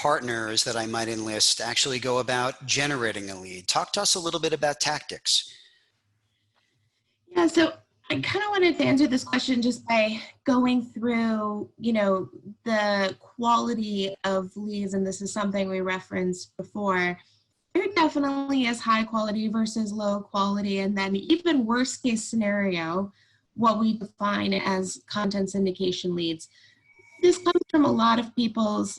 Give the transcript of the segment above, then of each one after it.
partners that I might enlist actually go about generating a lead? Talk to us a little bit about tactics. Yeah, so I kind of wanted to answer this question just by going through, the quality of leads, and this is something we referenced before. There definitely is high quality versus low quality, and then even worst case scenario, what we define as content syndication leads. This comes from a lot of people's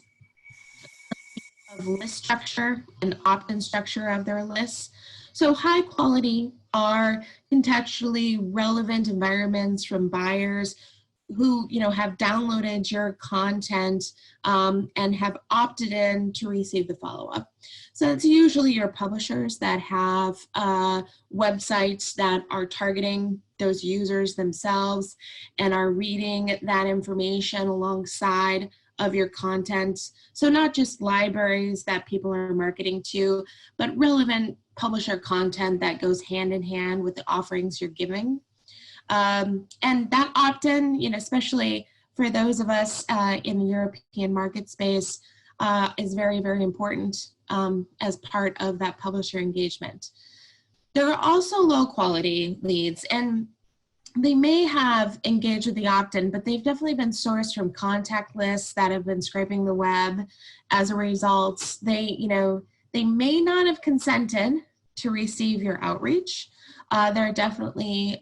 list structure and opt-in structure of their lists. So high quality are contextually relevant environments from buyers who have downloaded your content and have opted in to receive the follow-up. So it's usually your publishers that have websites that are targeting those users themselves and are reading that information alongside of your content. So not just libraries that people are marketing to, but relevant publisher content that goes hand in hand with the offerings you're giving. And that opt-in, especially for those of us in the European market space, is very, very important as part of that publisher engagement. There are also low quality leads, and they may have engaged with the opt-in, but they've definitely been sourced from contact lists that have been scraping the web. As a result, they may not have consented to receive your outreach. There are definitely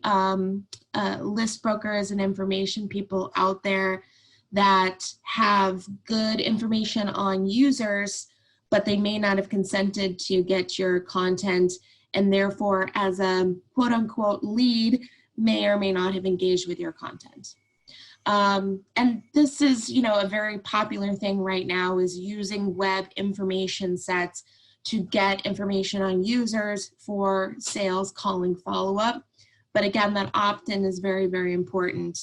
list brokers and information people out there that have good information on users, but they may not have consented to get your content, and therefore, as a quote unquote lead, may or may not have engaged with your content. And this is, a very popular thing right now, is using web information sets to get information on users for sales calling follow-up. But again, that opt-in is very, very important,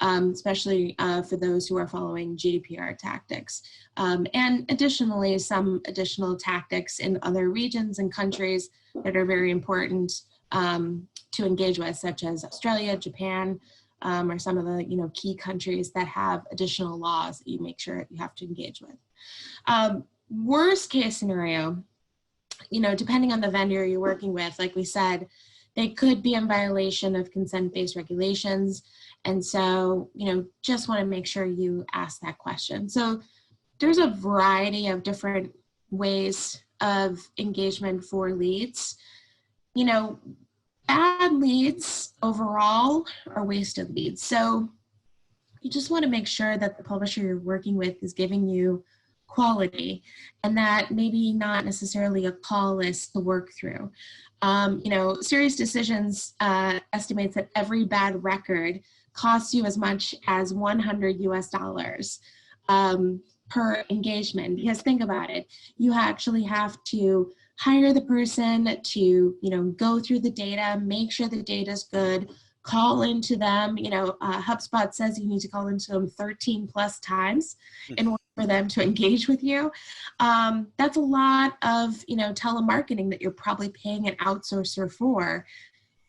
especially for those who are following GDPR tactics. And additionally, some additional tactics in other regions and countries that are very important to engage with, such as Australia, Japan, or some of the key countries that have additional laws that you make sure you have to engage with. Worst case scenario, depending on the vendor you're working with, like we said, they could be in violation of consent-based regulations. And so, just want to make sure you ask that question. So there's a variety of different ways of engagement for leads. Bad leads overall are wasted leads. So you just want to make sure that the publisher you're working with is giving you quality, and that maybe not necessarily a call list to work through. Serious Decisions estimates that every bad record costs you as much as $100 per engagement. Because think about it, you actually have to hire the person to go through the data, make sure the data is good, call into them. HubSpot says you need to call into them 13 plus times in order for them to engage with you. That's a lot of telemarketing that you're probably paying an outsourcer for.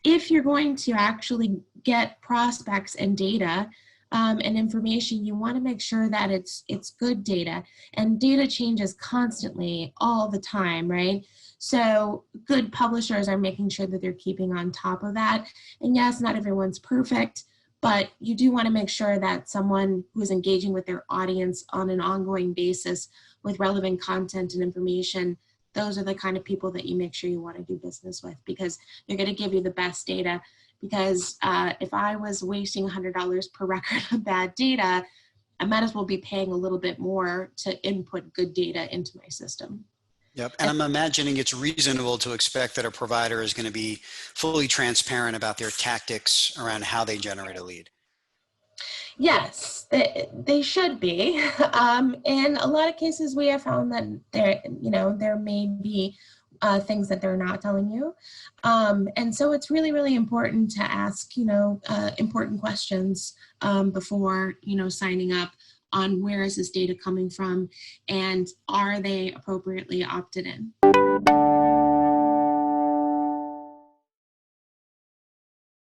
If you're going to actually get prospects and data and information, you want to make sure that it's good data, and data changes constantly all the time, right? So good publishers are making sure that they're keeping on top of that. And yes, not everyone's perfect, but you do want to make sure that someone who's engaging with their audience on an ongoing basis with relevant content and information, those are the kind of people that you make sure you want to do business with, because they're going to give you the best data. Because if I was wasting $100 per record of bad data, I might as well be paying a little bit more to input good data into my system. Yep. And I'm imagining it's reasonable to expect that a provider is going to be fully transparent about their tactics around how they generate a lead. Yes, they should be. In a lot of cases, we have found that there may be things that they're not telling you. And so it's really, really important to ask, important questions before, signing up on where is this data coming from and are they appropriately opted in.